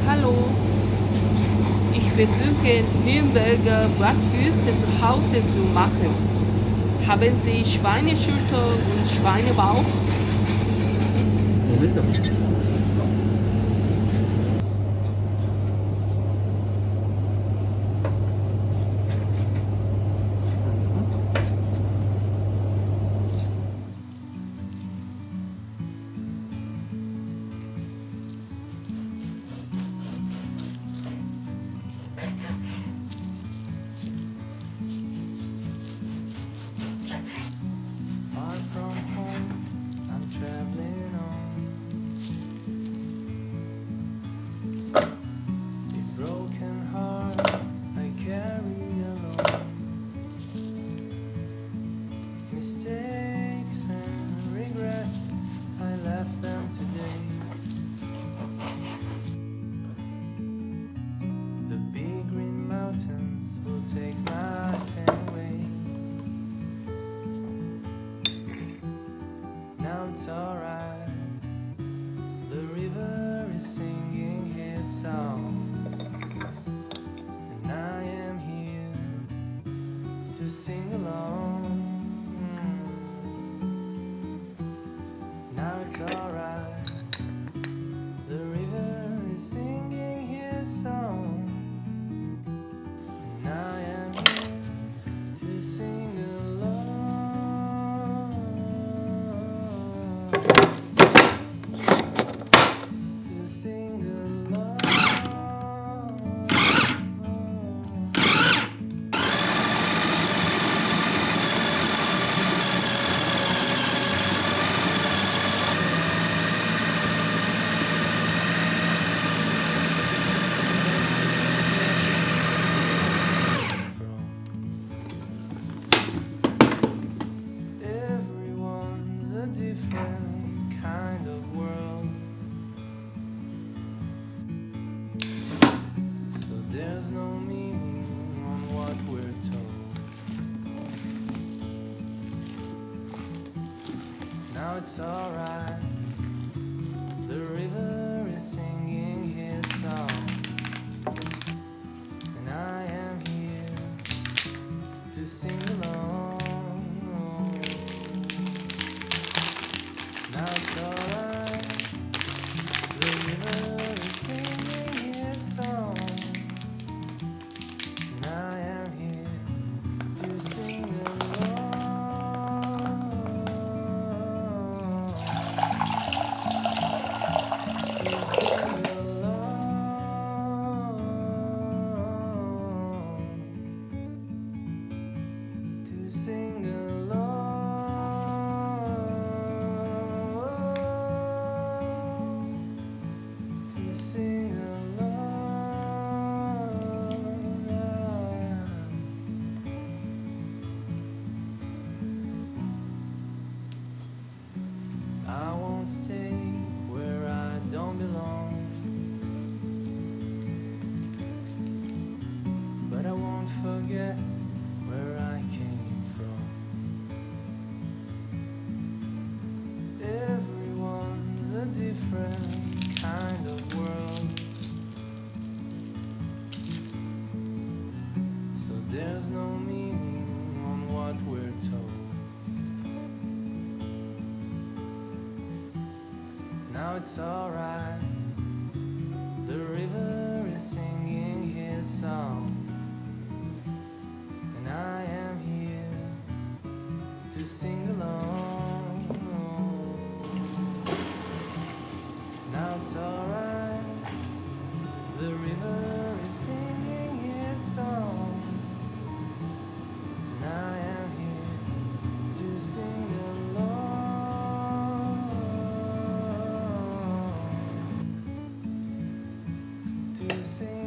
Hallo, ich versuche Nürnberger Bratwürste zu Hause zu machen. Haben Sie Schweineschulter und Schweinebauch? Far from home, I'm traveling on. A broken heart I carry alone. Mistakes and regrets, I left them today. The big green mountains will take my pain away. Now it's alright. The river is singing his song, and I am here to sing along. Now it's alright. The river is singing his song, and I am here to sing along. To sing along. Everyone's a different kind of world, so there's no meaning on what we're told. Now it's alright. The river is singing his song, and I am here to sing along. Now it's alright. The river is singing his song, and I am here to sing along. To kind of world. So there's no meaning on what we're told. Now it's alright. The river is singing his song, and I am here to sing along. Now it's alright. The river is singing his song, and I am here to sing along. To sing